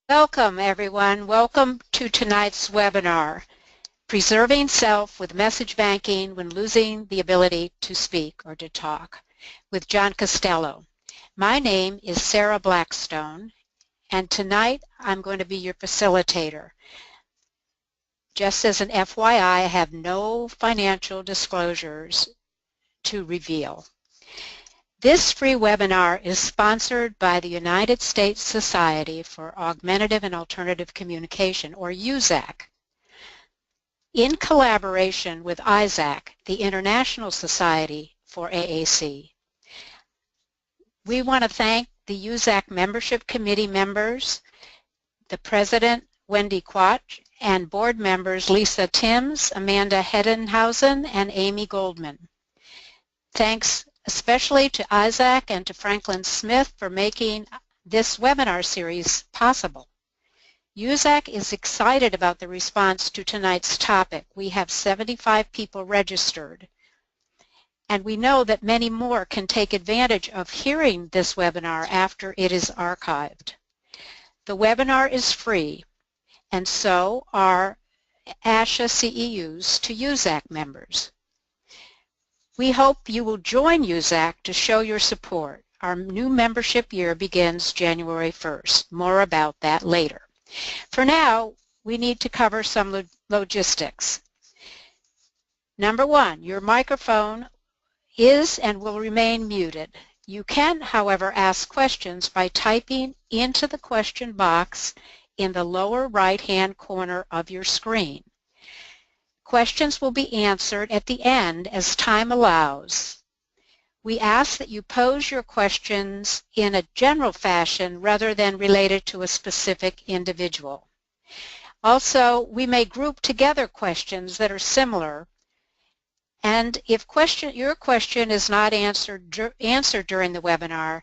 Welcome, everyone. Welcome to tonight's webinar, Preserving Self with Message Banking When Losing the Ability to Speak or to Talk, with John Costello. My name is Sarah Blackstone, and tonight I'm going to be your facilitator. Just as an FYI, I have no financial disclosures to reveal. This free webinar is sponsored by the United States Society for Augmentative and Alternative Communication, or USAC, in collaboration with ISAC, the International Society for AAC. We want to thank the USAC Membership Committee members, the President, Wendy Quach, and board members Lisa Timms, Amanda Hedenhausen, and Amy Goldman. Thanks especially to Isaac and to Franklin Smith for making this webinar series possible. USAC is excited about the response to tonight's topic. We have 75 people registered, and we know that many more can take advantage of hearing this webinar after it is archived. The webinar is free, and so are ASHA CEUs to USAC members. We hope you will join USAC to show your support. Our new membership year begins January 1st. More about that later. For now, we need to cover some logistics. Number one, your microphone is and will remain muted. You can, however, ask questions by typing into the question box in the lower right-hand corner of your screen. Questions will be answered at the end as time allows. We ask that you pose your questions in a general fashion rather than related to a specific individual. Also, we may group together questions that are similar, and if your question is not answered during the webinar,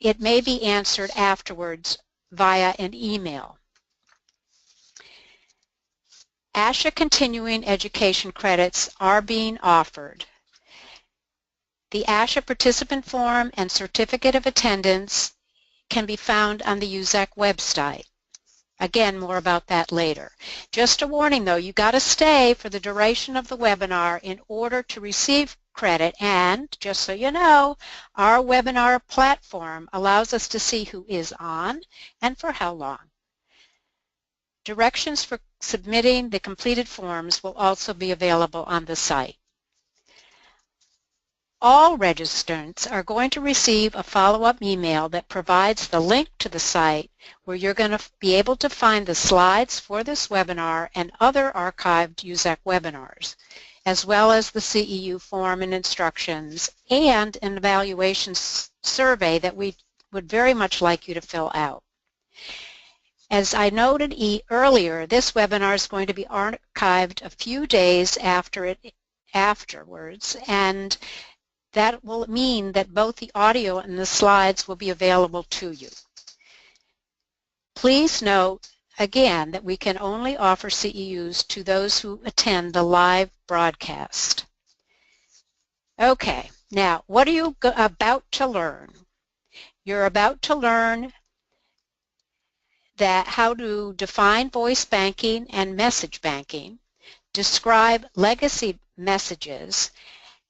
it may be answered afterwards via an email. ASHA continuing education credits are being offered. The ASHA participant form and certificate of attendance can be found on the USAC website. Again, more about that later. Just a warning though, you got to stay for the duration of the webinar in order to receive credit, and just so you know, our webinar platform allows us to see who is on and for how long. Directions for submitting the completed forms will also be available on the site. All registrants are going to receive a follow-up email that provides the link to the site where you're going to be able to find the slides for this webinar and other archived USAC webinars, as well as the CEU form and instructions and an evaluation survey that we would very much like you to fill out. As I noted earlier, this webinar is going to be archived a few days afterwards, and that will mean that both the audio and the slides will be available to you. Please note, again, that we can only offer CEUs to those who attend the live broadcast. Okay, now what are you about to learn? You're about to learn how to define voice banking and message banking, describe legacy messages,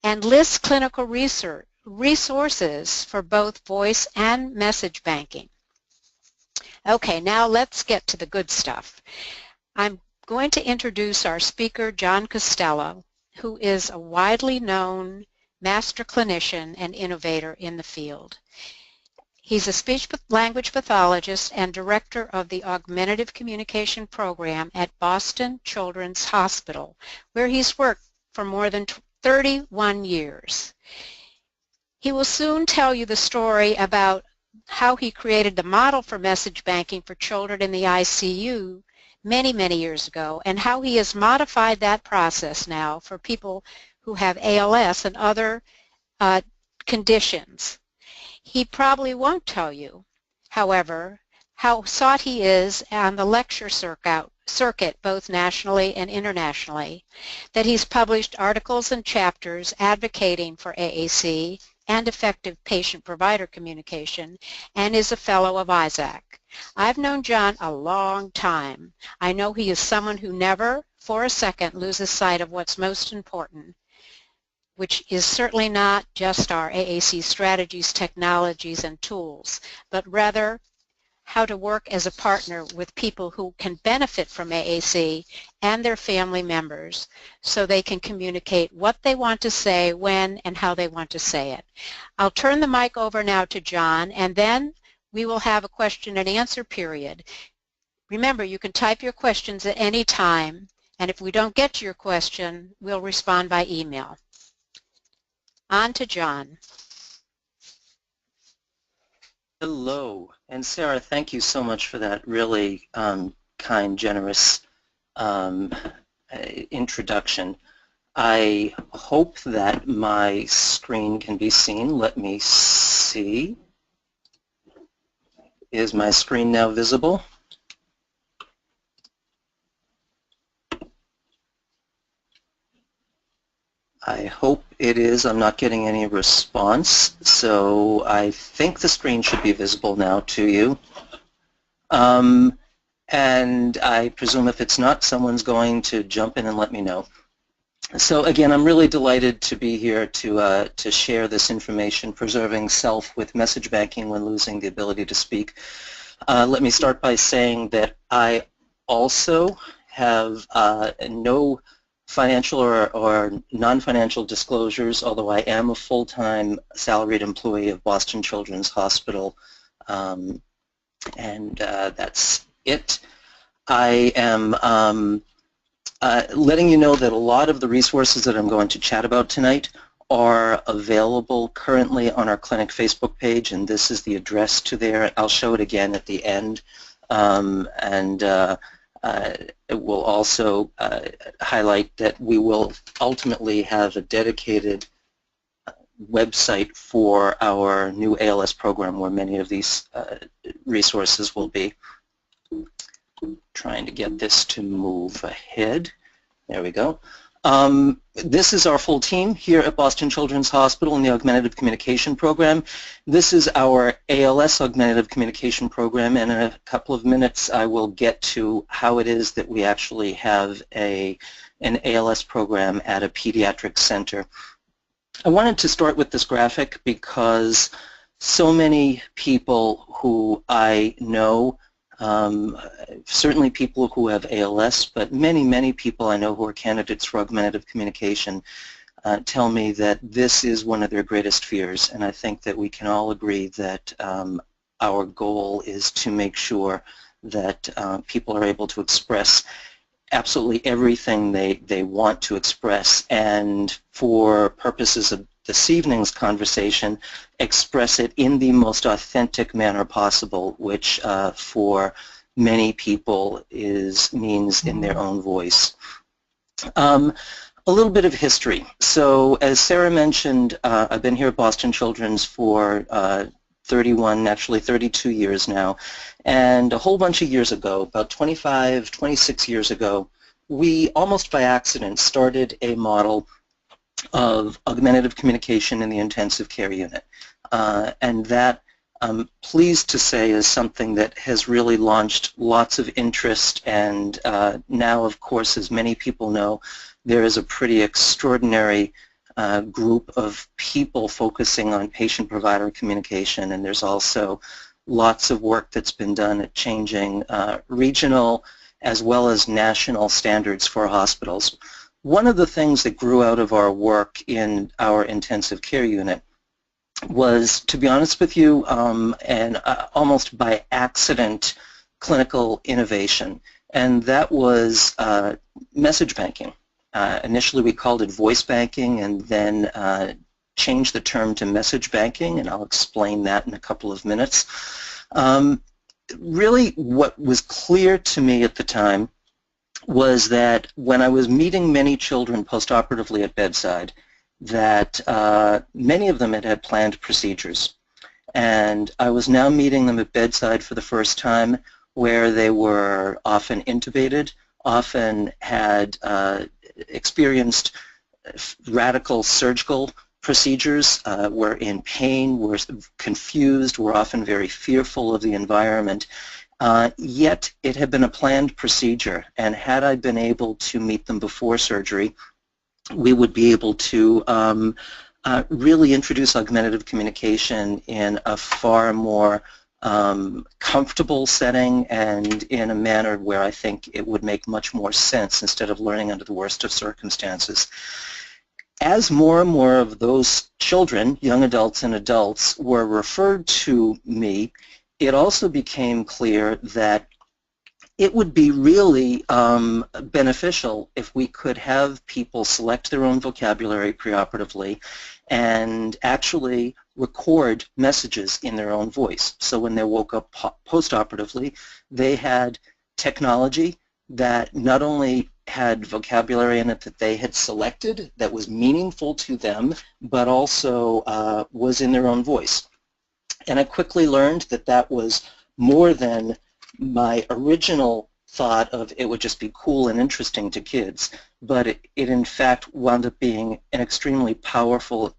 and list clinical resources for both voice and message banking. Okay, now let's get to the good stuff. I'm going to introduce our speaker, John Costello, who is a widely known master clinician and innovator in the field. He's a speech-language pathologist and director of the Augmentative Communication Program at Boston Children's Hospital, where he's worked for more than 31 years. He will soon tell you the story about how he created the model for message banking for children in the ICU many, many years ago, and how he has modified that process now for people who have ALS and other conditions. He probably won't tell you, however, how sought he is on the lecture circuit, both nationally and internationally, that he's published articles and chapters advocating for AAC and effective patient-provider communication, and is a fellow of ISAC. I've known John a long time. I know he is someone who never, for a second, loses sight of what's most important, which is certainly not just our AAC strategies, technologies, and tools, but rather how to work as a partner with people who can benefit from AAC and their family members so they can communicate what they want to say, when, and how they want to say it. I'll turn the mic over now to John, and then we will have a question and answer period. Remember, you can type your questions at any time, and if we don't get to your question, we'll respond by email. On to John. Hello, and Sarah, thank you so much for that really kind, generous introduction. I hope that my screen can be seen. Let me see. Is my screen now visible? I hope it is. I'm not getting any response, so I think the screen should be visible now to you. And I presume if it's not, someone's going to jump in and let me know. So again, I'm really delighted to be here to share this information, preserving self with message banking when losing the ability to speak. Let me start by saying that I also have no financial or non-financial disclosures, although I am a full-time salaried employee of Boston Children's Hospital, and that's it. I am letting you know that a lot of the resources that I'm going to chat about tonight are available currently on our clinic Facebook page, and this is the address to there. I'll show it again at the end, it will also highlight that we will ultimately have a dedicated website for our new ALS program where many of these resources will be. Trying to get this to move ahead. There we go. This is our full team here at Boston Children's Hospital in the Augmentative Communication Program. This is our ALS Augmentative Communication Program, and in a couple of minutes I will get to how it is that we actually have an ALS program at a pediatric center. I wanted to start with this graphic because so many people who I know, certainly people who have ALS, but many people I know who are candidates for augmentative communication tell me that this is one of their greatest fears, and I think that we can all agree that our goal is to make sure that people are able to express absolutely everything they want to express, and for purposes of this evening's conversation, express it in the most authentic manner possible, which for many people means in their own voice. A little bit of history. So as Sarah mentioned, I've been here at Boston Children's for 31, actually 32 years now, and a whole bunch of years ago, about 25, 26 years ago, we almost by accident started a model of augmentative communication in the intensive care unit. And that, I'm pleased to say, is something that has really launched lots of interest, and now, of course, as many people know, there is a pretty extraordinary group of people focusing on patient-provider communication, and there's also lots of work that's been done at changing regional as well as national standards for hospitals. One of the things that grew out of our work in our intensive care unit was, to be honest with you, almost by accident, clinical innovation, and that was message banking. Initially we called it voice banking, and then changed the term to message banking, and I'll explain that in a couple of minutes. Really what was clear to me at the time was that when I was meeting many children postoperatively at bedside, that many of them had had planned procedures. And I was now meeting them at bedside for the first time, where they were often intubated, often had experienced radical surgical procedures, were in pain, were confused, were often very fearful of the environment. Yet it had been a planned procedure, and had I been able to meet them before surgery, we would be able to really introduce augmentative communication in a far more comfortable setting and in a manner where I think it would make much more sense instead of learning under the worst of circumstances. As more and more of those children, young adults and adults, were referred to me, it also became clear that it would be really beneficial if we could have people select their own vocabulary preoperatively and actually record messages in their own voice. So when they woke up postoperatively, they had technology that not only had vocabulary in it that they had selected that was meaningful to them, but also was in their own voice. And I quickly learned that that was more than my original thought of it would just be cool and interesting to kids, but it in fact wound up being an extremely powerful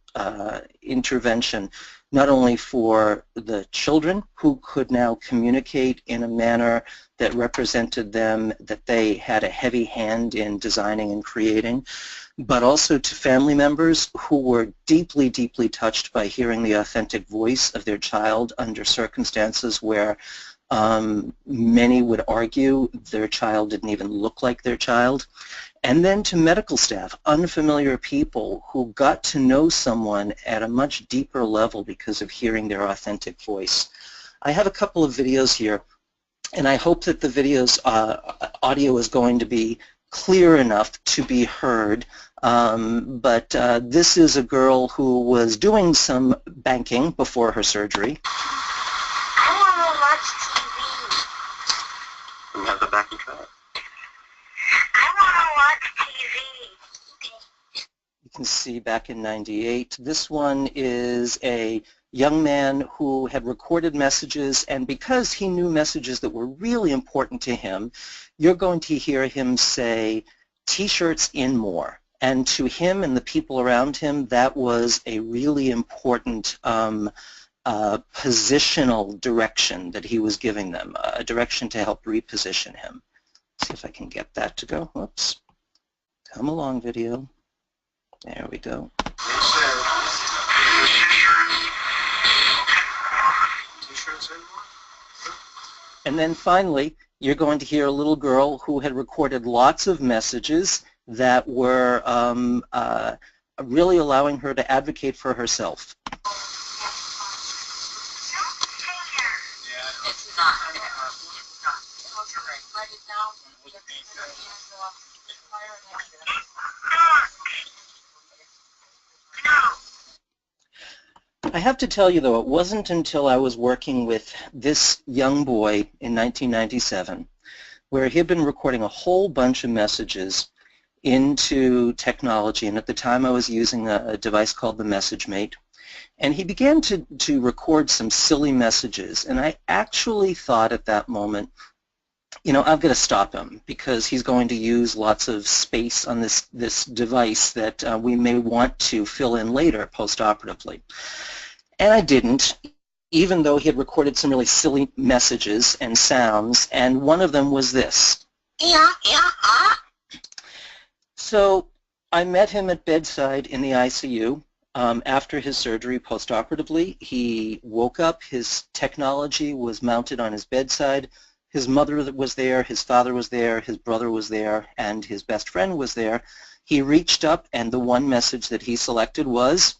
intervention, not only for the children who could now communicate in a manner that represented them, that they had a heavy hand in designing and creating, but also to family members who were deeply, deeply touched by hearing the authentic voice of their child under circumstances where many would argue their child didn't even look like their child. And then to medical staff, unfamiliar people who got to know someone at a much deeper level because of hearing their authentic voice. I have a couple of videos here, and I hope that the video's audio is going to be clear enough to be heard. But this is a girl who was doing some banking before her surgery. I want to watch TV. We have the backing track. I want to watch TV. You can see back in '98. This one is a young man who had recorded messages, and because he knew messages that were really important to him, you're going to hear him say, "T-shirts in more." And to him and the people around him, that was a really important positional direction that he was giving them, a direction to help reposition him. Let's see if I can get that to go. Whoops. Come along, video. There we go. And then finally, you're going to hear a little girl who had recorded lots of messages that were really allowing her to advocate for herself. It's not. I have to tell you, though, it wasn't until I was working with this young boy in 1997 where he had been recording a whole bunch of messages into technology, and at the time I was using a device called the MessageMate, and he began to record some silly messages, and I actually thought at that moment, you know, I've got to stop him because he's going to use lots of space on this device that we may want to fill in later postoperatively. And I didn't, even though he had recorded some really silly messages and sounds, and one of them was this. So I met him at bedside in the ICU after his surgery postoperatively. He woke up, his technology was mounted on his bedside. His mother was there, his father was there, his brother was there, and his best friend was there. He reached up, and the one message that he selected was,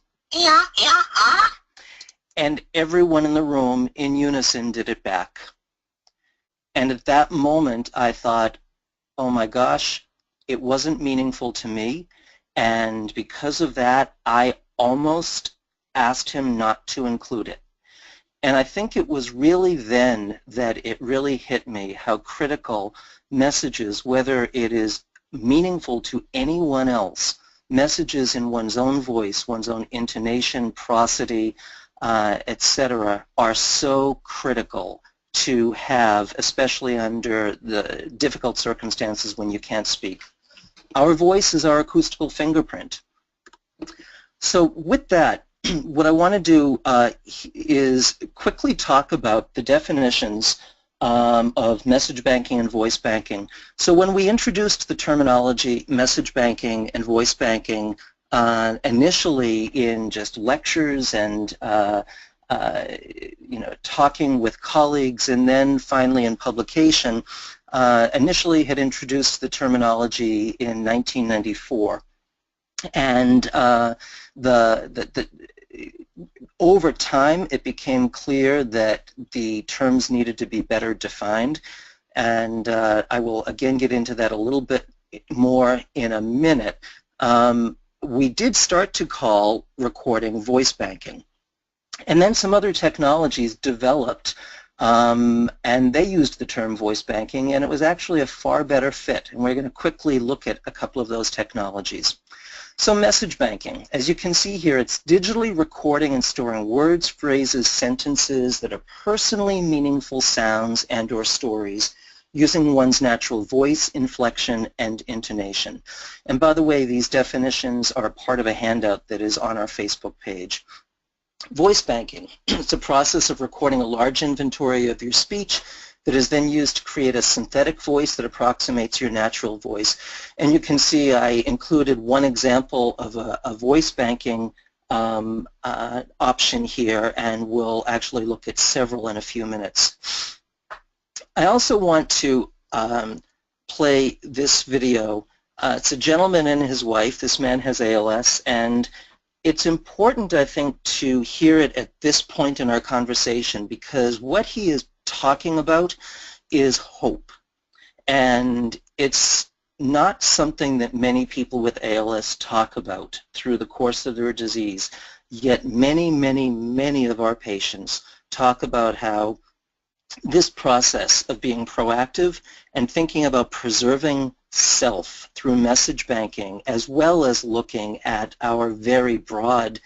and everyone in the room in unison did it back. And at that moment I thought, oh my gosh, it wasn't meaningful to me, and because of that I almost asked him not to include it. And I think it was really then that it really hit me how critical messages, whether it is meaningful to anyone else, messages in one's own voice, one's own intonation, prosody, etc., are so critical to have, especially under the difficult circumstances when you can't speak. Our voice is our acoustical fingerprint. So with that, what I want to do is quickly talk about the definitions of message banking and voice banking. So when we introduced the terminology message banking and voice banking initially in just lectures and talking with colleagues, and then finally in publication, initially had introduced the terminology in 1994. And over time, it became clear that the terms needed to be better defined, and I will again get into that a little bit more in a minute. We did start to call recording voice banking, and then some other technologies developed, and they used the term voice banking, and it was actually a far better fit, and we're going to quickly look at a couple of those technologies. So message banking, as you can see here, it's digitally recording and storing words, phrases, sentences that are personally meaningful sounds and or stories using one's natural voice, inflection, and intonation. And by the way, these definitions are part of a handout that is on our Facebook page. Voice banking, it's a process of recording a large inventory of your speech that is then used to create a synthetic voice that approximates your natural voice. And you can see I included one example of a voice banking option here, and we'll actually look at several in a few minutes. I also want to play this video. It's a gentleman and his wife. This man has ALS, and it's important, I think, to hear it at this point in our conversation, because what he is talking about is hope, and it's not something that many people with ALS talk about through the course of their disease, yet many of our patients talk about how this process of being proactive and thinking about preserving self through message banking, as well as looking at our very broad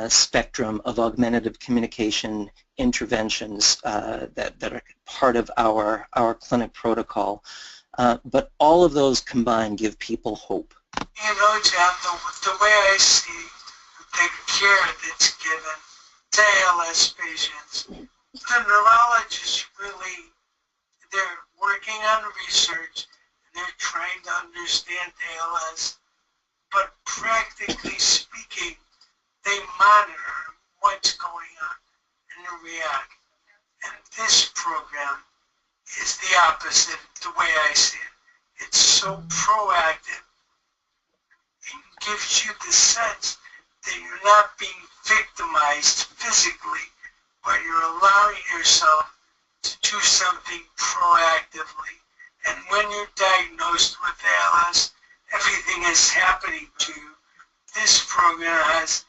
spectrum of augmentative communication interventions that are part of our clinic protocol. But all of those combined give people hope. You know, John, the way I see the care that's given to ALS patients, the neurologists really, they're working on research, and they're trying to understand ALS, but practically speaking, they monitor what's going on and react. And this program is the opposite the way I see it. It's so proactive. It gives you the sense that you're not being victimized physically, but you're allowing yourself to do something proactively. And when you're diagnosed with ALS, everything is happening to you. This program has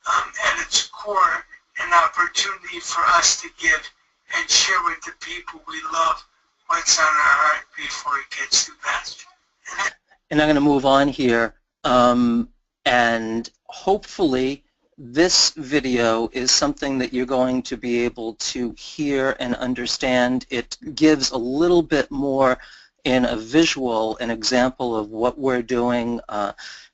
at its core an opportunity for us to give and share with the people we love what's on our heart before it gets too bad. And I'm going to move on here, and hopefully this video is something that you're going to be able to hear and understand. It gives a little bit more in a visual, an example of what we're doing.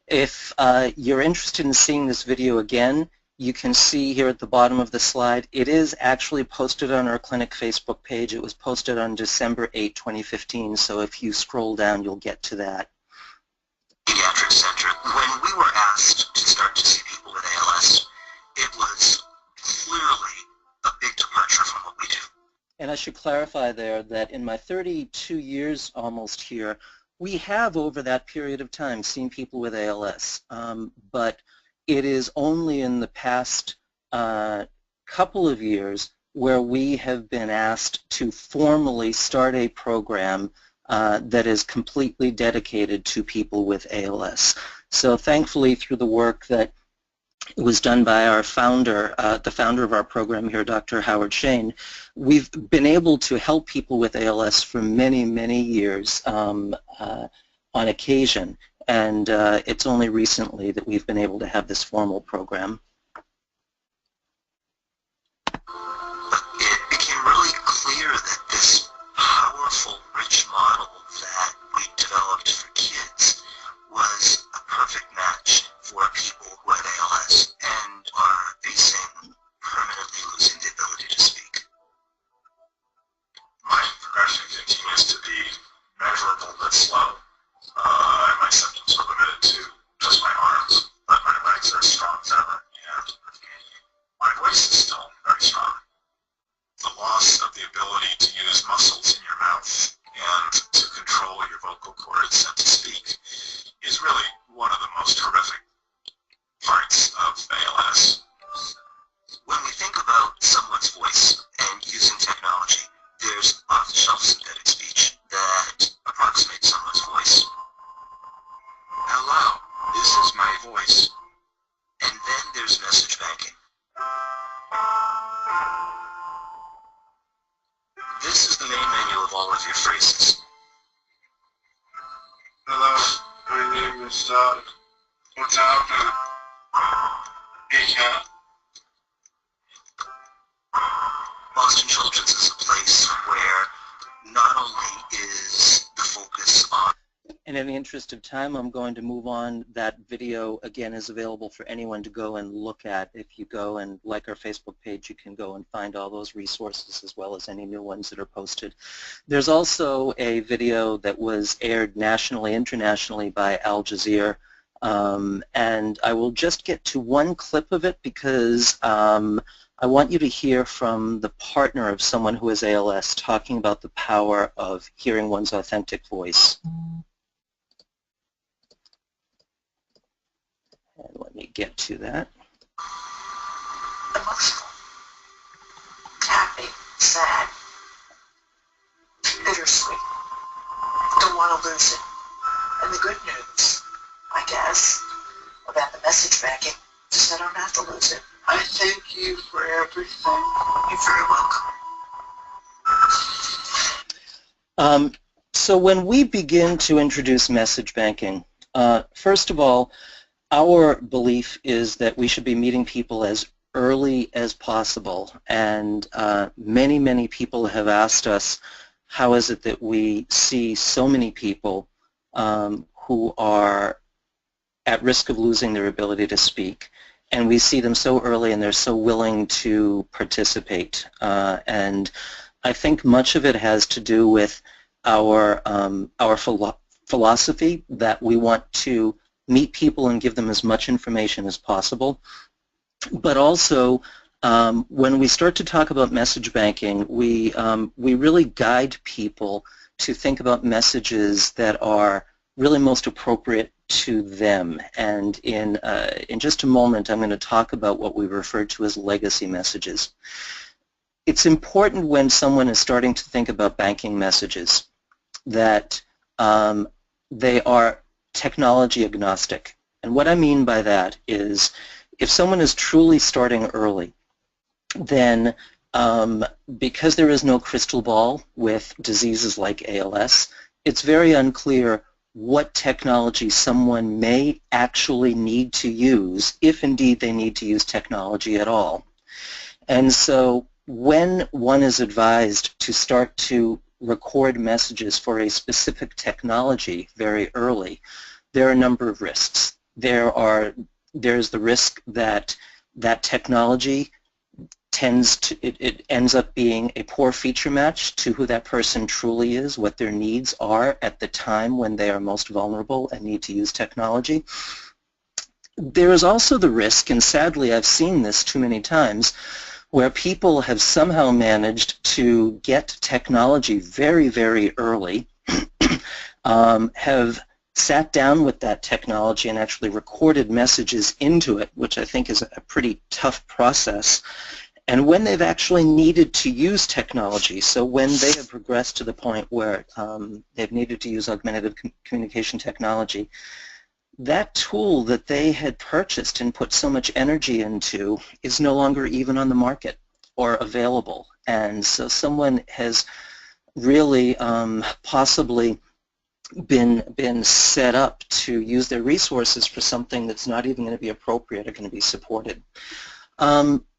If you're interested in seeing this video again, you can see here at the bottom of the slide, it is actually posted on our clinic Facebook page. It was posted on December 8, 2015, so if you scroll down, you'll get to that. Pediatric center. When we were asked to start to see people with ALS, it was clearly a big departure from what we do. And I should clarify there that in my 32 years almost here, we have over that period of time seen people with ALS, but it is only in the past couple of years where we have been asked to formally start a program that is completely dedicated to people with ALS. So thankfully, through the work that was done by our founder, the founder of our program here, Dr. Howard Shane, we've been able to help people with ALS for many years on occasion. And it's only recently that we've been able to have this formal program. It became really clear that this powerful, rich model that we developed for kids was a perfect match for people who had ALS. to be measurable but slow. And my symptoms are limited to just my arms, but my legs are as strong as ever, and my voice is still very strong. The loss of the ability to use muscles in your mouth and to control your vocal cords and to speak is really one of the most horrific parts of ALS. When we think about someone's voice and using technology, there's off-the-shelf synthetic speech that approximates someone's voice. Hello, this is my voice. And then there's message banking. This is the main menu of all of your phrases. Hello, my name is Doug. What's happening? Hey, cat. Boston Children's is a place where not only is the focus on... And in the interest of time, I'm going to move on. That video, again, is available for anyone to go and look at. If you go and like our Facebook page, you can go and find all those resources as well as any new ones that are posted. There's also a video that was aired nationally, internationally by Al Jazeera. And I will just get to one clip of it because I want you to hear from the partner of someone who has ALS talking about the power of hearing one's authentic voice. And let me get to that. Emotional, happy, sad, bittersweet. Don't want to lose it. And the good news, I guess, about the message banking is I don't have to lose it. I thank you for everything. You're very welcome. So when we begin to introduce message banking, first of all, our belief is that we should be meeting people as early as possible, and many, many people have asked us, how is it that we see so many people who are at risk of losing their ability to speak, and we see them so early and they're so willing to participate. And I think much of it has to do with our philosophy that we want to meet people and give them as much information as possible. But also, when we start to talk about message banking, we really guide people to think about messages that are really most appropriate to them. And in just a moment, I'm going to talk about what we refer to as legacy messages. It's important when someone is starting to think about banking messages that they are technology agnostic. And what I mean by that is if someone is truly starting early, then because there is no crystal ball with diseases like ALS, it's very unclear what technology someone may actually need to use, if indeed they need to use technology at all. And so when one is advised to start to record messages for a specific technology very early, there are a number of risks. There's the risk that that technology it ends up being a poor feature match to who that person truly is, what their needs are at the time when they are most vulnerable and need to use technology. There is also the risk, and sadly I've seen this too many times, where people have somehow managed to get technology very, very early, have sat down with that technology and actually recorded messages into it, which I think is a pretty tough process. And when they've actually needed to use technology, so when they have progressed to the point where they've needed to use augmentative communication technology, that tool that they had purchased and put so much energy into is no longer even on the market or available. And so someone has really possibly been set up to use their resources for something that's not even going to be appropriate or going to be supported.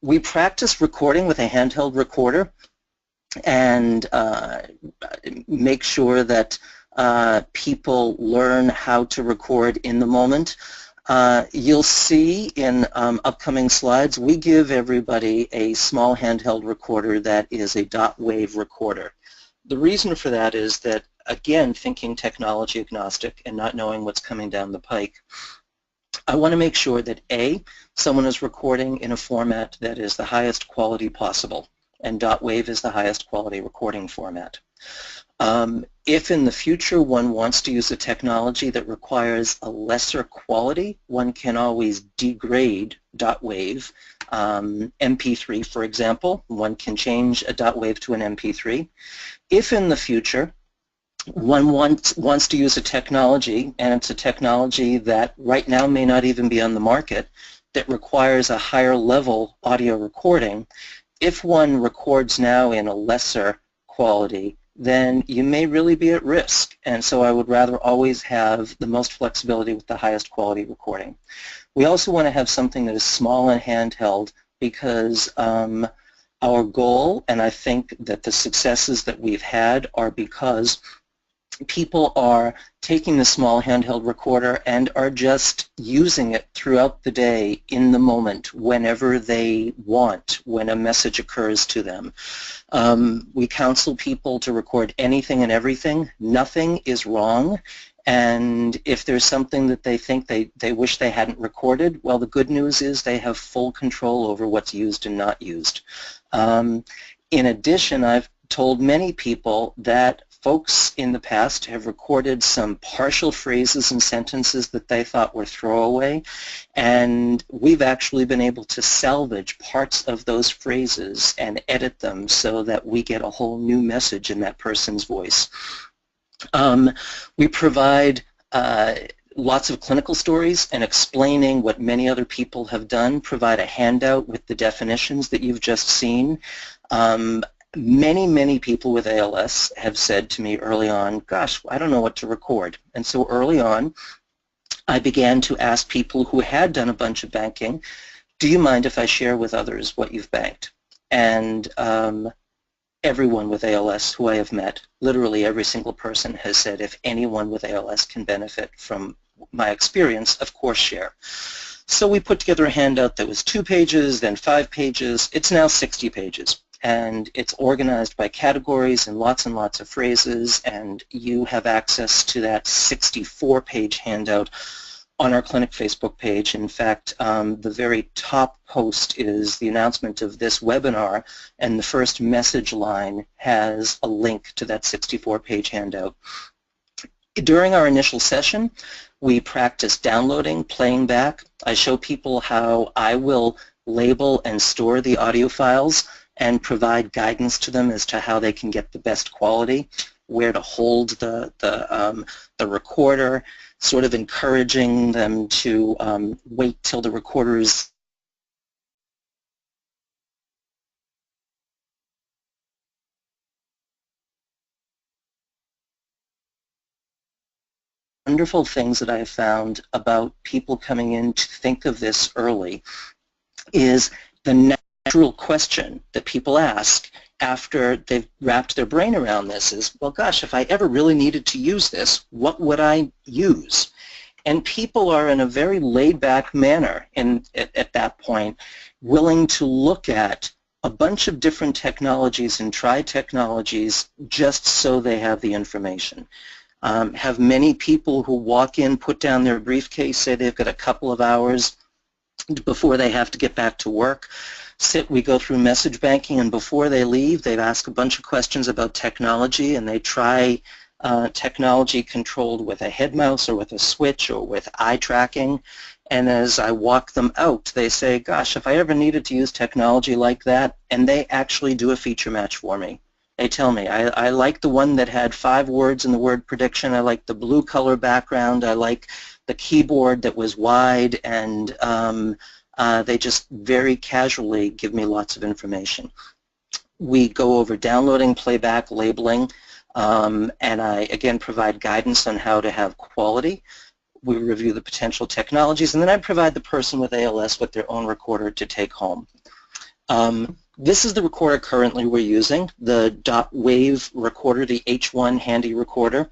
We practice recording with a handheld recorder and make sure that people learn how to record in the moment. You'll see in upcoming slides, we give everybody a small handheld recorder that is a dot wave recorder. The reason for that is that, again, thinking technology agnostic and not knowing what's coming down the pike, I want to make sure that A, someone is recording in a format that is the highest quality possible, and .wave is the highest quality recording format. If in the future one wants to use a technology that requires a lesser quality, one can always degrade .wave, MP3 for example. One can change a .wave to an MP3. If in the future one wants to use a technology, and it's a technology that right now may not even be on the market, that requires a higher level audio recording, if one records now in a lesser quality, then you may really be at risk. And so I would rather always have the most flexibility with the highest quality recording. We also want to have something that is small and handheld because our goal, and I think that the successes that we've had are because people are taking the small handheld recorder and are just using it throughout the day in the moment whenever they want, when a message occurs to them. We counsel people to record anything and everything. Nothing is wrong. And if there's something that they think they wish they hadn't recorded, well, the good news is they have full control over what's used and not used. In addition, I've told many people that folks in the past have recorded some partial phrases and sentences that they thought were throwaway, and we've actually been able to salvage parts of those phrases and edit them so that we get a whole new message in that person's voice. We provide lots of clinical stories and explaining what many other people have done, provide a handout with the definitions that you've just seen. Many people with ALS have said to me early on, gosh, I don't know what to record. And so early on, I began to ask people who had done a bunch of banking, do you mind if I share with others what you've banked? And everyone with ALS who I have met, literally every single person has said, if anyone with ALS can benefit from my experience, of course share. So we put together a handout that was 2 pages, then 5 pages. It's now 60 pages. And it's organized by categories and lots of phrases, and you have access to that 64-page handout on our clinic Facebook page. In fact, the very top post is the announcement of this webinar, and the first message line has a link to that 64-page handout. During our initial session, we practice downloading, playing back. I show people how I will label and store the audio files and provide guidance to them as to how they can get the best quality, where to hold the recorder, sort of encouraging them to wait till the recorder is wonderful things that I have found about people coming in to think of this early is the natural question that people ask after they've wrapped their brain around this is, well, gosh, if I ever really needed to use this, what would I use? And people are in a very laid-back manner at that point willing to look at a bunch of different technologies and try technologies just so they have the information. Have many people who walk in, put down their briefcase, say they've got a couple of hours before they have to get back to work. We go through message banking, and before they leave, they've asked a bunch of questions about technology, and they try technology controlled with a head mouse or with a switch or with eye tracking. And as I walk them out, they say, gosh, if I ever needed to use technology like that, and they actually do a feature match for me. They tell me, I like the one that had 5 words in the word prediction. I like the blue color background. I like the keyboard that was wide, and they just very casually give me lots of information. We go over downloading, playback, labeling, and I, again, provide guidance on how to have quality. We review the potential technologies, and then I provide the person with ALS with their own recorder to take home. This is the recorder currently we're using, the .wave recorder, the H1 handy recorder.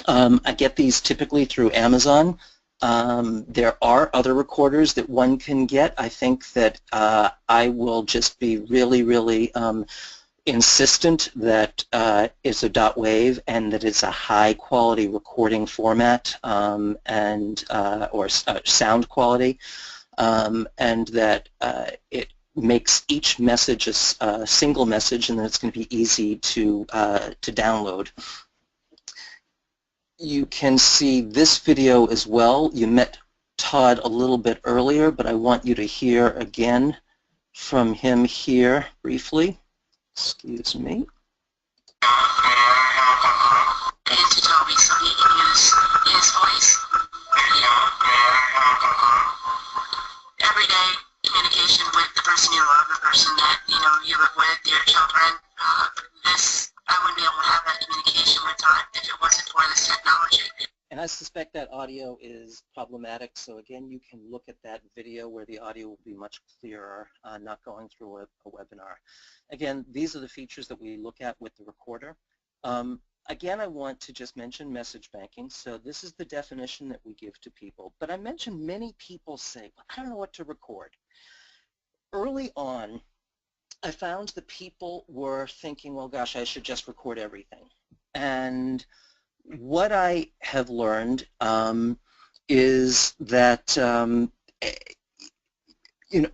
I get these typically through Amazon. There are other recorders that one can get. I think that I will just be really insistent that it's a dot wave and that it's a high quality recording format or sound quality, and that it makes each message a single message, and that it's going to be easy to download. You can see this video as well. You met Todd a little bit earlier, but I want you to hear again from him here briefly. Excuse me. Into Tobii so he can use his voice. Everyday communication with the person you love, the person that you live with, your children. I wouldn't be able to have that communication with Todd if it wasn't for this technology. And I suspect that audio is problematic, so again, you can look at that video where the audio will be much clearer, not going through a webinar. Again, these are the features that we look at with the recorder. Again, I want to just mention message banking. So this is the definition that we give to people. But I mentioned many people say, well, I don't know what to record. Early on, I found that people were thinking, well, gosh, I should just record everything. And what I have learned is that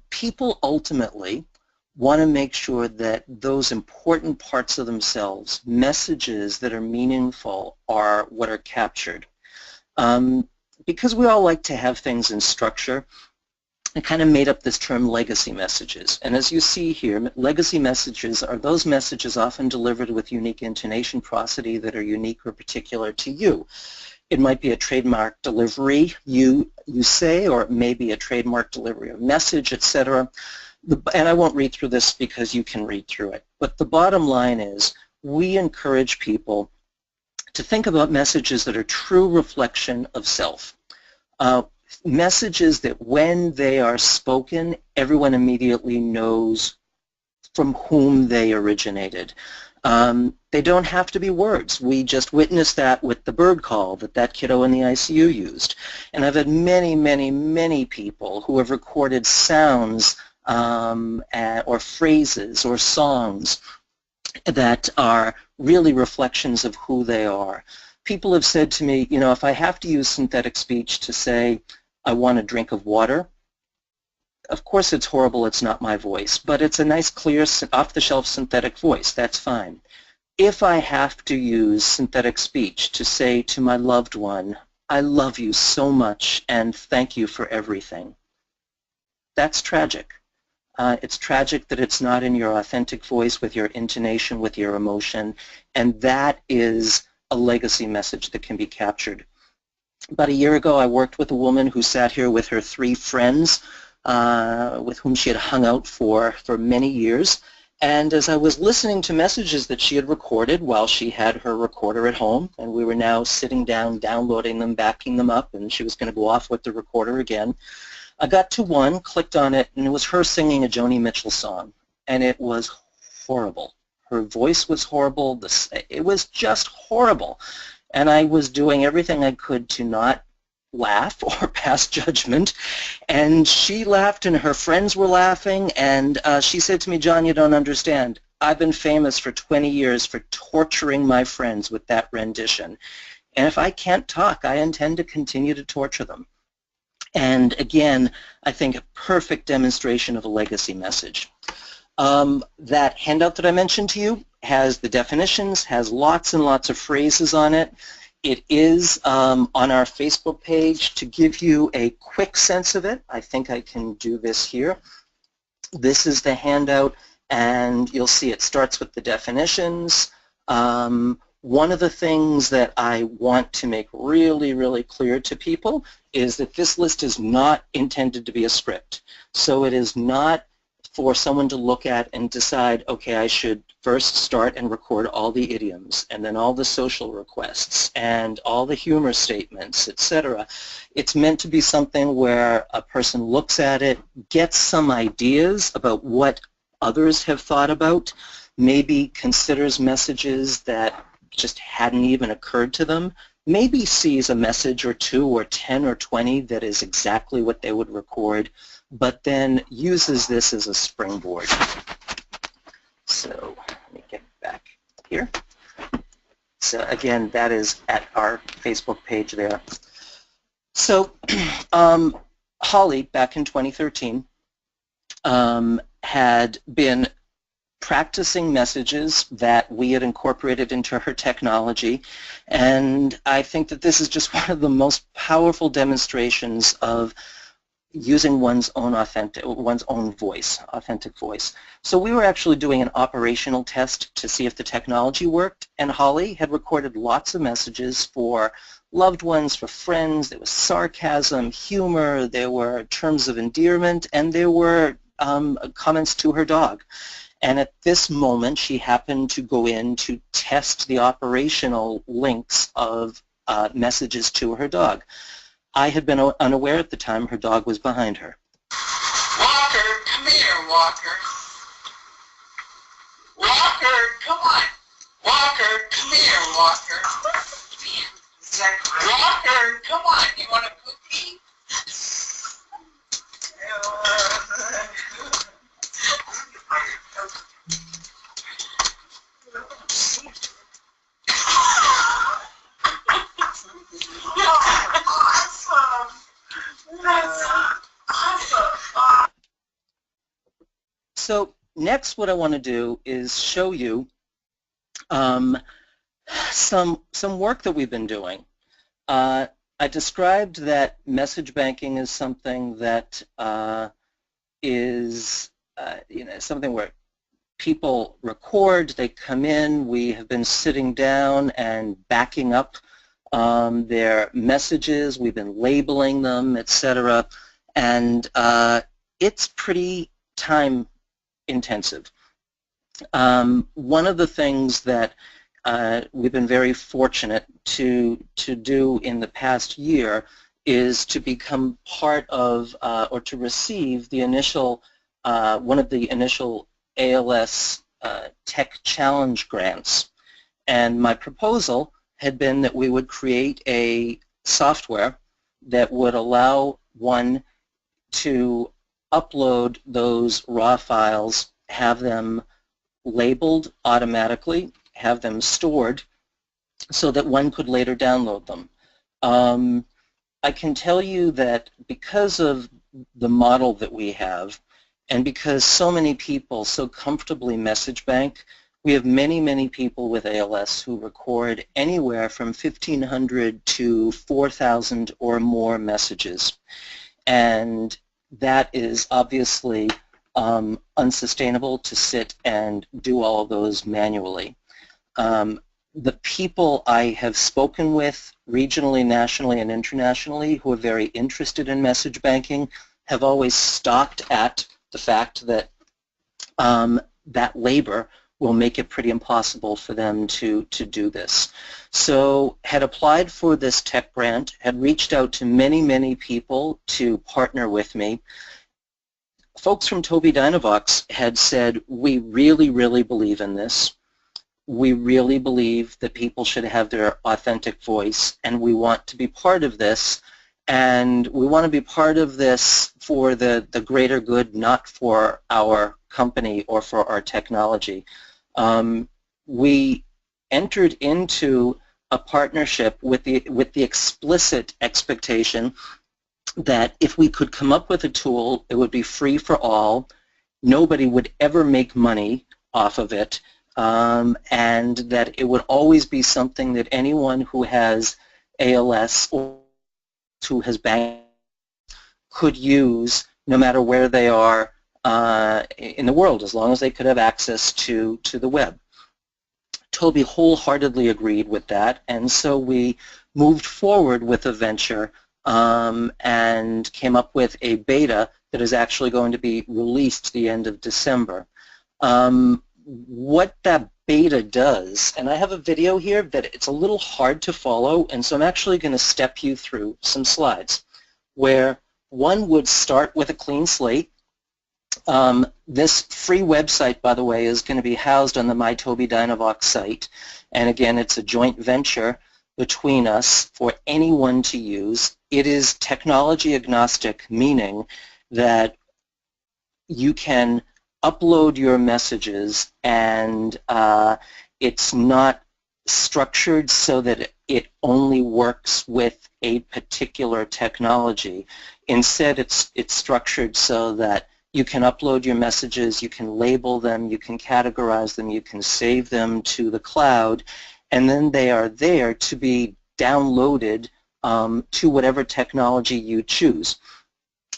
people ultimately want to make sure that those important parts of themselves, messages that are meaningful, are what are captured. Because we all like to have things in structure, I kind of made up this term legacy messages. And as you see here, legacy messages are those messages often delivered with unique intonation, prosody that are unique or particular to you. It might be a trademark delivery you say, or it may be a trademark delivery of message, etc. And I won't read through this because you can read through it. But the bottom line is we encourage people to think about messages that are true reflection of self. Messages that when they are spoken, everyone immediately knows from whom they originated. They don't have to be words. We just witnessed that with the bird call that kiddo in the ICU used. And I've had many, many, many people who have recorded sounds or phrases or songs that are really reflections of who they are. People have said to me, if I have to use synthetic speech to say, I want a drink of water, of course it's horrible, it's not my voice, but it's a nice, clear, off-the-shelf synthetic voice, that's fine. If I have to use synthetic speech to say to my loved one, I love you so much and thank you for everything, that's tragic. It's tragic that it's not in your authentic voice, with your intonation, with your emotion, and that is a legacy message that can be captured. About a year ago, I worked with a woman who sat here with her 3 friends with whom she had hung out for many years. And as I was listening to messages that she had recorded while she had her recorder at home, and we were now sitting down, downloading them, backing them up, and she was going to go off with the recorder again, I got to one, clicked on it, and it was her singing a Joni Mitchell song. And it was horrible. Her voice was horrible. It was just horrible. And I was doing everything I could to not laugh or pass judgment. And she laughed and her friends were laughing. And she said to me, John, you don't understand. I've been famous for 20 years for torturing my friends with that rendition. And if I can't talk, I intend to continue to torture them. And again, I think a perfect demonstration of a legacy message. That handout that I mentioned to you has the definitions, has lots and lots of phrases on it. It is on our Facebook page. To give you a quick sense of it, I think I can do this here. This is the handout, and you'll see it starts with the definitions. One of the things that I want to make really, really clear to people is that this list is not intended to be a script. So it is not for someone to look at and decide, okay, I should first start and record all the idioms and then all the social requests and all the humor statements, etc. It's meant to be something where a person looks at it, gets some ideas about what others have thought about, maybe considers messages that just hadn't even occurred to them, maybe sees a message or 2 or 10 or 20 that is exactly what they would record, but then uses this as a springboard. So let me here. So again, that is at our Facebook page there. So Holly, back in 2013, had been practicing messages that we had incorporated into her technology, and I think that this is just one of the most powerful demonstrations of using one's own voice, authentic voice. So we were actually doing an operational test to see if the technology worked, and Holly had recorded lots of messages for loved ones, for friends. There was sarcasm, humor, there were terms of endearment, and there were comments to her dog. And at this moment, she happened to go in to test the operational links of messages to her dog. I had been unaware at the time her dog was behind her. Walker, come here, Walker. Walker, come on. Walker, come here, Walker. Walker, come on. You want a cookie? So next what I want to do is show you some work that we've been doing. I described that message banking is something that is something where people record, they come in, we have been sitting down and backing up their messages, we've been labeling them, etc. And it's pretty time intensive. One of the things that we've been very fortunate to do in the past year is to become part of or to receive the initial one of the initial ALS Tech Challenge grants. And my proposal had been that we would create a software that would allow one to upload those raw files, have them labeled automatically, have them stored so that one could later download them. I can tell you that because of the model that we have, and because so many people so comfortably message bank, we have many, many people with ALS who record anywhere from 1,500 to 4,000 or more messages. And that is obviously unsustainable to sit and do all of those manually. The people I have spoken with regionally, nationally, and internationally who are very interested in message banking have always stopped at the fact that that labor will make it pretty impossible for them to do this. So had applied for this tech grant, had reached out to many, many people to partner with me. Folks from Tobii Dynavox had said, we really, really believe in this. We really believe that people should have their authentic voice, and we want to be part of this, and we want to be part of this for the greater good, not for our company or for our technology. We entered into a partnership with the explicit expectation that if we could come up with a tool, it would be free for all, nobody would ever make money off of it, and that it would always be something that anyone who has ALS or who has banked could use no matter where they are in the world, as long as they could have access to the web. Tobii wholeheartedly agreed with that, and so we moved forward with a venture and came up with a beta that is actually going to be released the end of December. What that beta does, and I have a video here that it's a little hard to follow, and so I'm actually going to step you through some slides where one would start with a clean slate. This free website, by the way, is going to be housed on the My Tobii Dynavox site, and again, it's a joint venture between us for anyone to use. It is technology agnostic, meaning that you can upload your messages and it's not structured so that it only works with a particular technology. Instead, it's structured so that you can upload your messages, you can label them, you can categorize them, you can save them to the cloud, and then they are there to be downloaded to whatever technology you choose.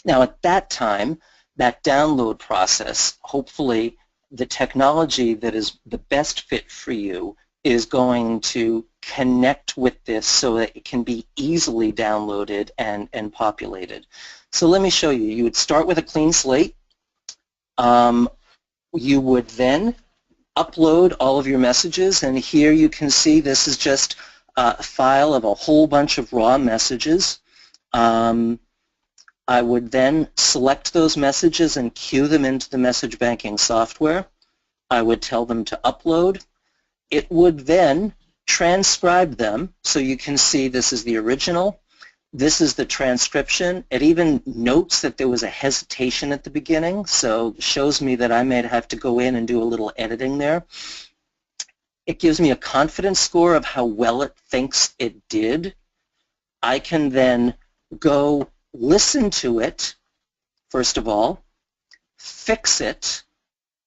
Now at that time, that download process, hopefully the technology that is the best fit for you is going to connect with this so that it can be easily downloaded and populated. So let me show you. You would start with a clean slate. You would then upload all of your messages, and here you can see this is just a file of a whole bunch of raw messages. I would then select those messages and queue them into the message banking software. I would tell them to upload. It would then transcribe them, so you can see this is the original, this is the transcription. It even notes that there was a hesitation at the beginning, so shows me that I may have to go in and do a little editing there. It gives me a confidence score of how well it thinks it did. I can then go listen to it, first of all, fix it,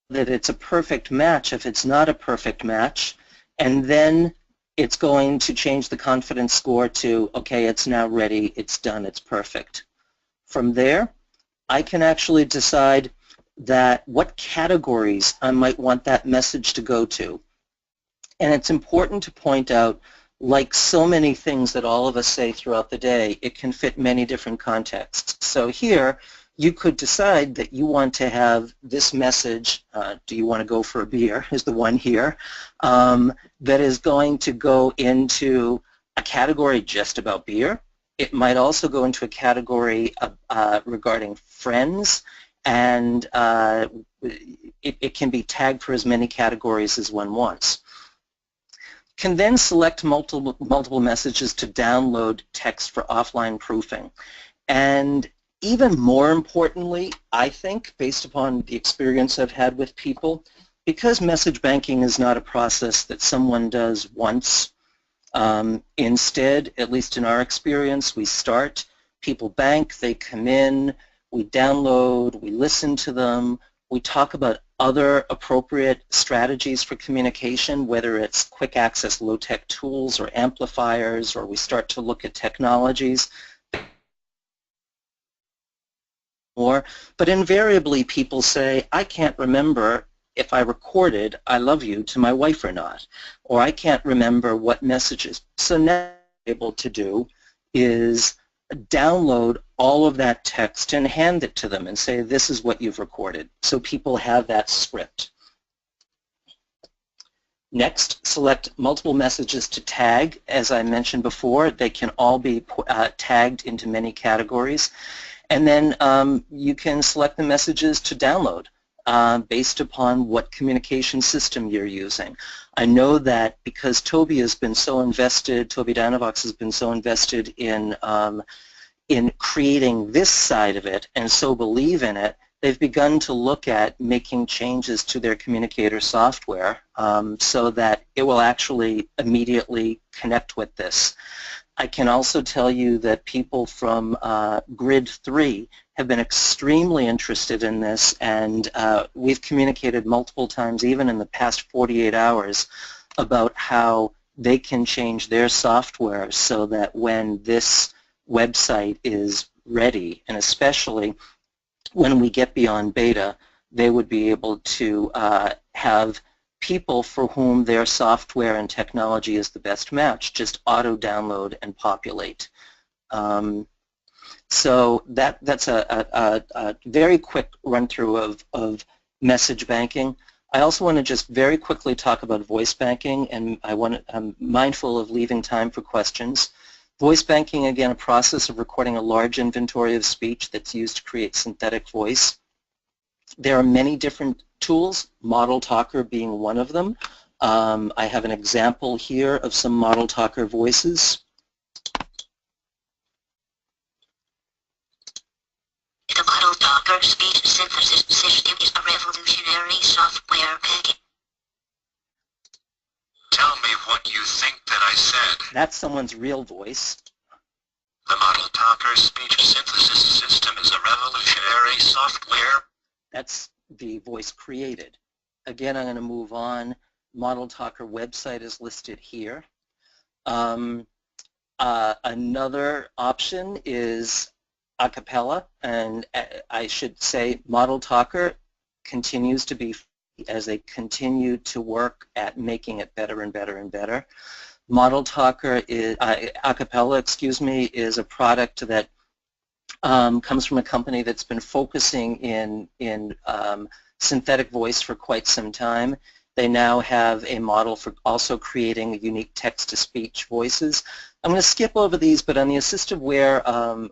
that it's a perfect match if it's not a perfect match, and then it's going to change the confidence score to, okay, it's now ready, it's done, it's perfect. From there, I can actually decide that what categories I might want that message to go to. And it's important to point out, like so many things that all of us say throughout the day, it can fit many different contexts. So here, you could decide that you want to have this message, do you want to go for a beer, is the one here, that is going to go into a category just about beer. It might also go into a category regarding friends, and it can be tagged for as many categories as one wants. Can then select multiple messages to download text for offline proofing. And even more importantly, I think, based upon the experience I've had with people, because message banking is not a process that someone does once, instead, at least in our experience, we start, people bank, they come in, we download, we listen to them, we talk about other appropriate strategies for communication, whether it's quick access low-tech tools or amplifiers, or we start to look at technologies. But invariably people say, I can't remember if I recorded I love you to my wife or not, or I can't remember what messages. So now what I'm able to do is download all of that text and hand it to them and say, this is what you've recorded. So people have that script. Next, select multiple messages to tag. As I mentioned before, they can all be tagged into many categories. And then you can select the messages to download based upon what communication system you're using. I know that because Tobii has been so invested, Tobii Dynavox has been so invested in creating this side of it and so believe in it, they've begun to look at making changes to their communicator software so that it will actually immediately connect with this. I can also tell you that people from Grid 3 have been extremely interested in this, and we've communicated multiple times, even in the past 48 hours, about how they can change their software so that when this website is ready, and especially when we get beyond beta, they would be able to have people for whom their software and technology is the best match just auto-download and populate. So that's a very quick run-through of message banking. I also want to just very quickly talk about voice banking, and I'm mindful of leaving time for questions. Voice banking, again, a process of recording a large inventory of speech that's used to create synthetic voice. There are many different tools, Model Talker being one of them. I have an example here of some Model Talker voices. The Model Talker speech synthesis system is a revolutionary software package. Tell me what you think that I said. That's someone's real voice. The Model Talker speech synthesis system is a revolutionary software. That's the voice created. Again, I'm going to move on. Model Talker website is listed here. Another option is a cappella, and I should say Model Talker continues to be free as they continue to work at making it better and better and better. Model Talker is, a cappella, excuse me, is a product that comes from a company that's been focusing in synthetic voice for quite some time. They now have a model for also creating unique text-to-speech voices. I'm going to skip over these, but on the Assistive Wear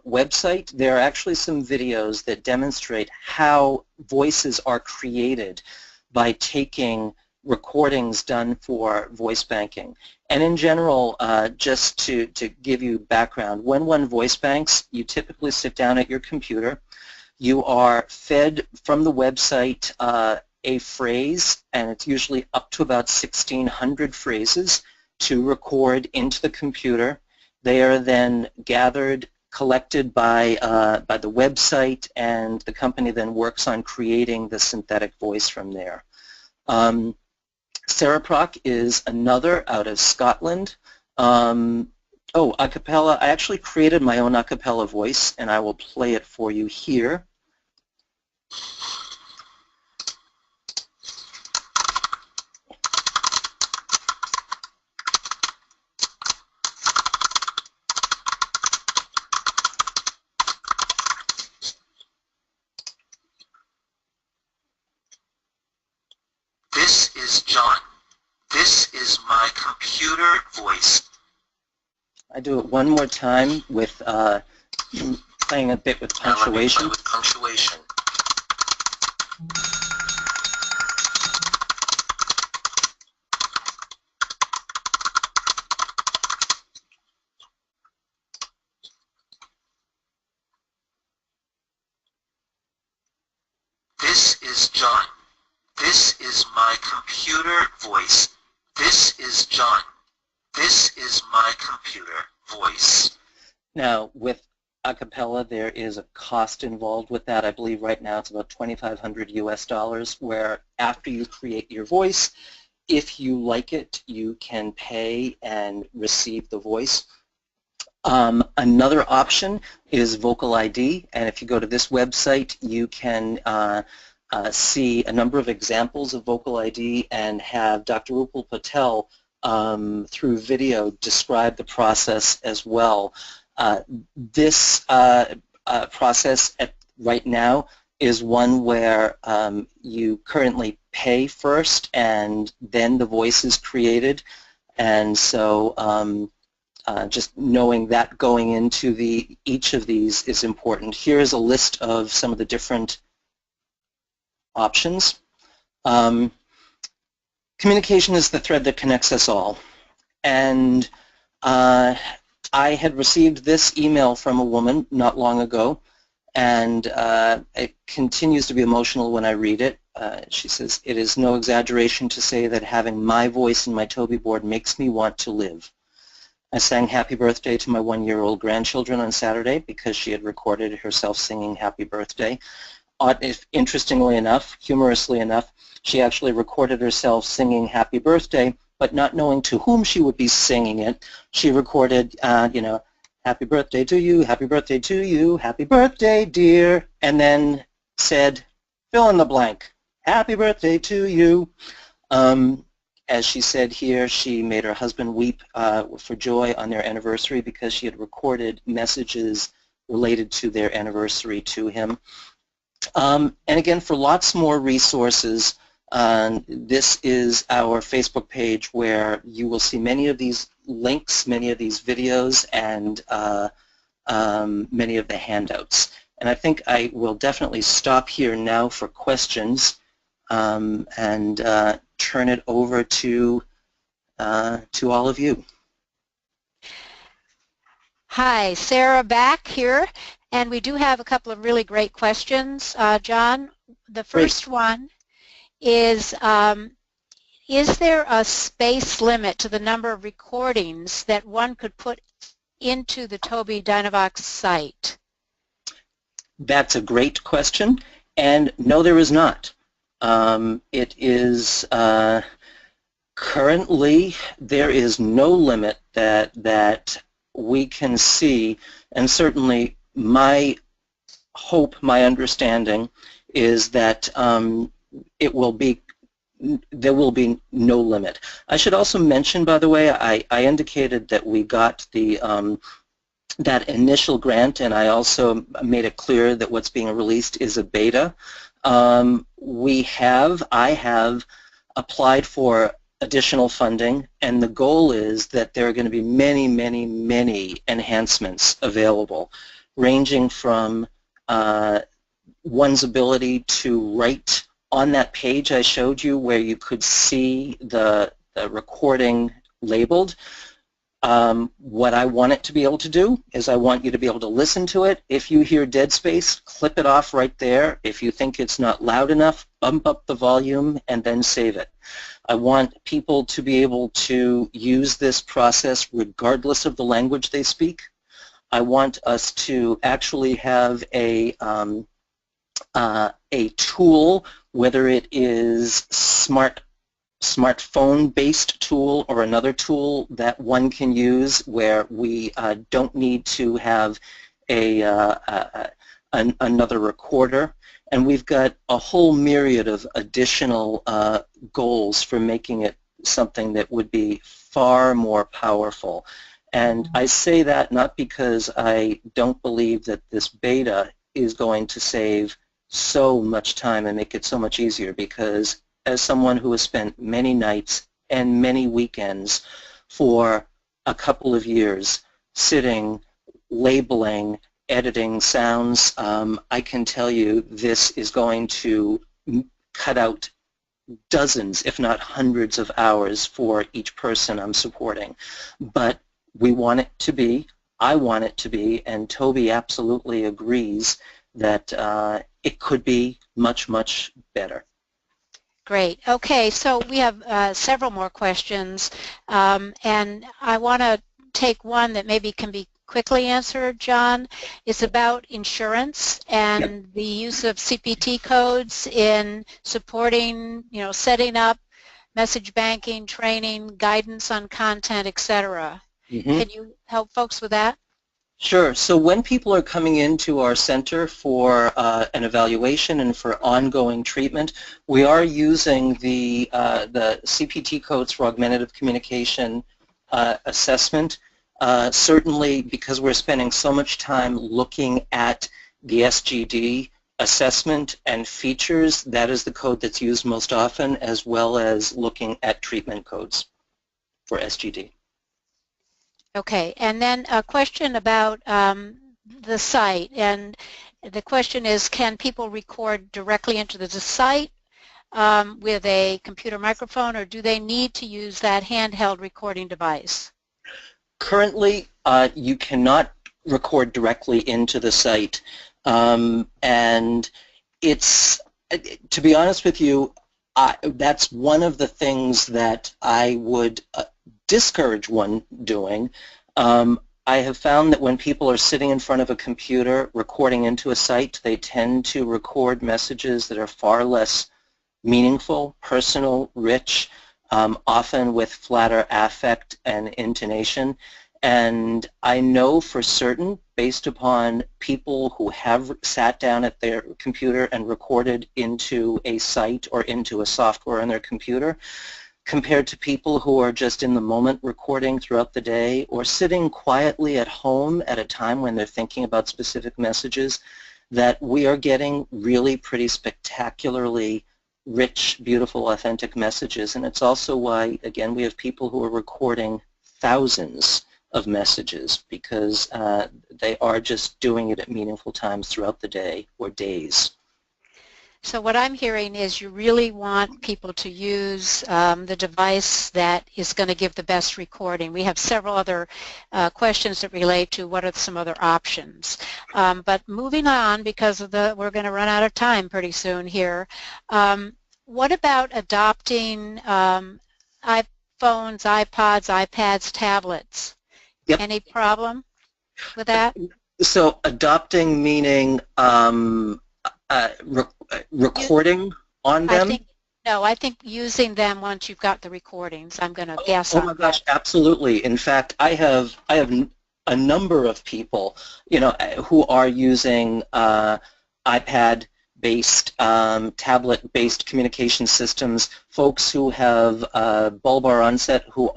website, there are actually some videos that demonstrate how voices are created by taking recordings done for voice banking. And in general, just to give you background, when one voice banks, you typically sit down at your computer. You are fed from the website a phrase, and it's usually up to about 1,600 phrases to record into the computer. They are then gathered, collected by the website, and the company then works on creating the synthetic voice from there. Cereproc is another out of Scotland. A cappella. I actually created my own a cappella voice, and I will play it for you here. This is John. This is my computer voice. I do it one more time with playing a bit with punctuation. This is John. This is my computer voice. This is John. This is my computer voice. Now, with a cappella, there is a cost involved with that. I believe right now it's about $2,500 US, where after you create your voice, if you like it, you can pay and receive the voice. Another option is Vocal ID, and if you go to this website, you can see a number of examples of Vocal ID and have Dr. Rupal Patel through video describe the process as well. This process right now is one where you currently pay first and then the voice is created, and so just knowing that going into each of these is important. Here's a list of some of the different options. Communication is the thread that connects us all, and I had received this email from a woman not long ago, and it continues to be emotional when I read it. She says, "It is no exaggeration to say that having my voice in my Tobii board makes me want to live. I sang happy birthday to my one-year-old grandchildren on Saturday because she had recorded herself singing happy birthday. Interestingly enough, humorously enough, she actually recorded herself singing happy birthday, but not knowing to whom she would be singing it, she recorded, happy birthday to you, happy birthday to you, happy birthday, dear, and then said, fill in the blank, happy birthday to you." As she said here, she made her husband weep for joy on their anniversary because she had recorded messages related to their anniversary to him. And again, for lots more resources, this is our Facebook page where you will see many of these links, many of these videos, and many of the handouts. And I think I will definitely stop here now for questions and turn it over to all of you. Hi, Sarah back here, and we do have a couple of really great questions, John. The first one is, is there a space limit to the number of recordings that one could put into the Tobii Dynavox site? That's a great question, and no, there is not. It is currently there is no limit that we can see, and certainly my hope, my understanding, is that there will be no limit. I should also mention, by the way, I indicated that we got the that initial grant, and I also made it clear that what's being released is a beta. I have applied for additional funding, and the goal is that there are going to be many, many, many enhancements available, ranging from one's ability to write on that page I showed you where you could see the recording labeled. What I want it to be able to do is I want you to be able to listen to it. If you hear dead space, clip it off right there. If you think it's not loud enough, bump up the volume and then save it. I want people to be able to use this process regardless of the language they speak. I want us to actually have a tool, whether it is smartphone-based tool or another tool that one can use where we don't need to have another recorder. And we've got a whole myriad of additional goals for making it something that would be far more powerful. And I say that not because I don't believe that this beta is going to save so much time and make it so much easier, because as someone who has spent many nights and many weekends for a couple of years sitting, labeling, editing sounds, I can tell you this is going to cut out dozens, if not hundreds of hours for each person I'm supporting. But we want it to be, I want it to be, and Tobii absolutely agrees that it could be much, much better. Great. Okay, so we have several more questions, and I want to take one that maybe can be quickly answered, John. It's about insurance and the use of CPT codes in supporting, setting up message banking, training, guidance on content, etc. Can you help folks with that? Sure. So when people are coming into our center for an evaluation and for ongoing treatment, we are using the CPT codes for augmentative communication assessment. Certainly, because we're spending so much time looking at the SGD assessment and features, that is the code that's used most often, as well as looking at treatment codes for SGD. Okay, and then a question about the site, and the question is, can people record directly into the site with a computer microphone, or do they need to use that handheld recording device? Currently, you cannot record directly into the site, and it's, to be honest with you, that's one of the things that I would discourage one doing. I have found that when people are sitting in front of a computer recording into a site, they tend to record messages that are far less meaningful, personal, rich, often with flatter affect and intonation. And I know for certain, based upon people who have sat down at their computer and recorded into a site or into a software on their computer, compared to people who are just in the moment recording throughout the day or sitting quietly at home at a time when they're thinking about specific messages, that we are getting really pretty spectacularly rich, beautiful, authentic messages. And it's also why, again, we have people who are recording thousands of messages, because they are just doing it at meaningful times throughout the day or days. So what I'm hearing is you really want people to use the device that is going to give the best recording. We have several other questions that relate to what are some other options. But moving on, because of we're going to run out of time pretty soon here, What about adopting iPhones, iPods, iPads, tablets? Yep. Any problem with that? So adopting meaning recording on them? I think using them once you've got the recordings. I'm going to guess on Oh my gosh, absolutely. In fact, I have a number of people, who are using iPad-based, tablet-based communication systems, folks who have bulbar onset who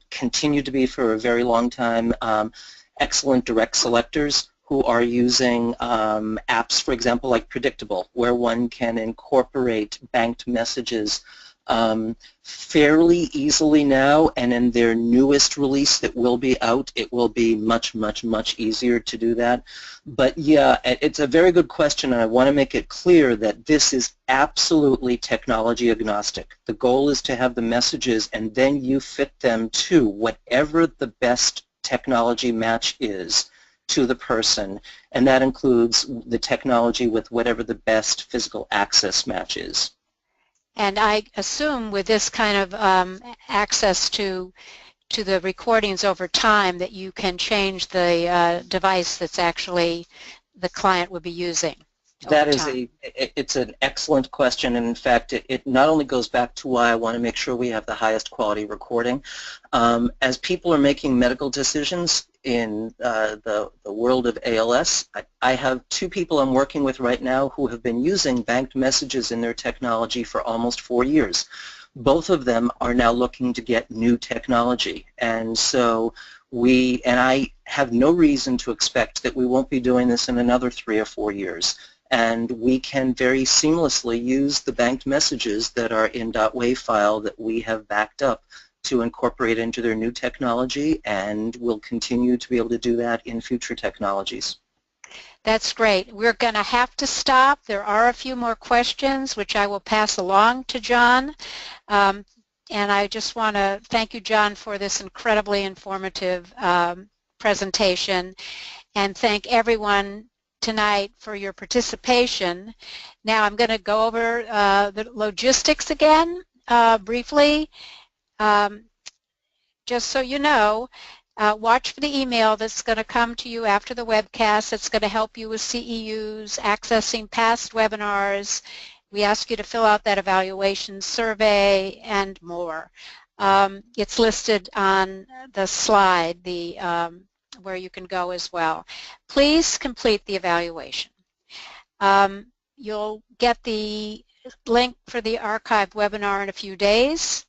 continue to be for a very long time excellent direct selectors, who are using apps, for example, like Predictable, where one can incorporate banked messages fairly easily now, and in their newest release that will be out, it will be much, much, much easier to do that. But yeah, it's a very good question, and I want to make it clear that this is absolutely technology agnostic. The goal is to have the messages, and then you fit them to whatever the best technology match is to the person, and that includes the technology with whatever the best physical access match is. And I assume with this kind of access to the recordings over time that you can change the device that's actually the client would be using. That is it's an excellent question, and in fact it not only goes back to why I want to make sure we have the highest quality recording. As people are making medical decisions in the world of ALS, I have two people I'm working with right now who have been using banked messages in their technology for almost 4 years. Both of them are now looking to get new technology, and so I have no reason to expect that we won't be doing this in another 3 or 4 years. And we can very seamlessly use the banked messages that are in .wav file that we have backed up to incorporate into their new technology, and we'll continue to be able to do that in future technologies. That's great. We're going to have to stop. There are a few more questions which I will pass along to John. And I just want to thank you, John, for this incredibly informative presentation, and thank everyone tonight for your participation. Now I'm going to go over the logistics again briefly. Just so you know, watch for the email that's going to come to you after the webcast. It's going to help you with CEUs, accessing past webinars. We ask you to fill out that evaluation survey and more. It's listed on the slide, where you can go as well. Please complete the evaluation. You'll get the link for the archived webinar in a few days.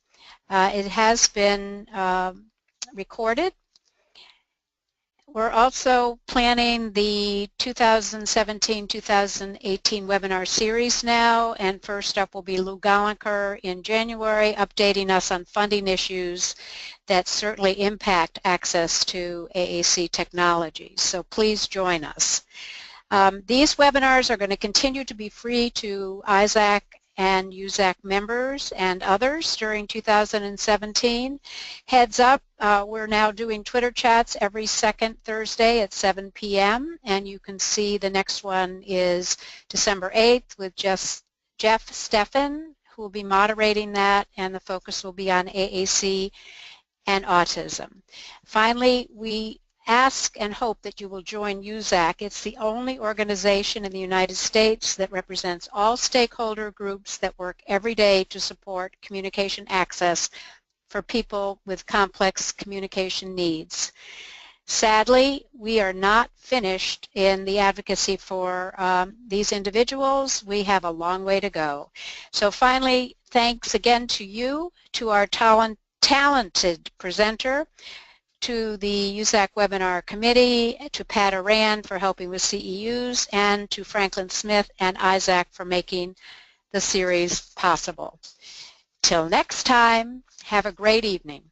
It has been recorded. We're also planning the 2017-2018 webinar series now, and first up will be Lou Gollenker in January, updating us on funding issues that certainly impact access to AAC technology. So please join us. These webinars are going to continue to be free to ISAC and USAC members and others during 2017. Heads up, we're now doing Twitter chats every second Thursday at 7 p.m. and you can see the next one is December 8th with Jeff Steffen, who will be moderating that, and the focus will be on AAC and autism. Finally, we ask and hope that you will join USAC. It's the only organization in the United States that represents all stakeholder groups that work every day to support communication access for people with complex communication needs. Sadly, we are not finished in the advocacy for these individuals. We have a long way to go. So finally, thanks again to you, to our talented presenter, to the USAC webinar committee, to Pat Aran for helping with CEUs, and to Franklin Smith and Isaac for making the series possible. Till next time, have a great evening.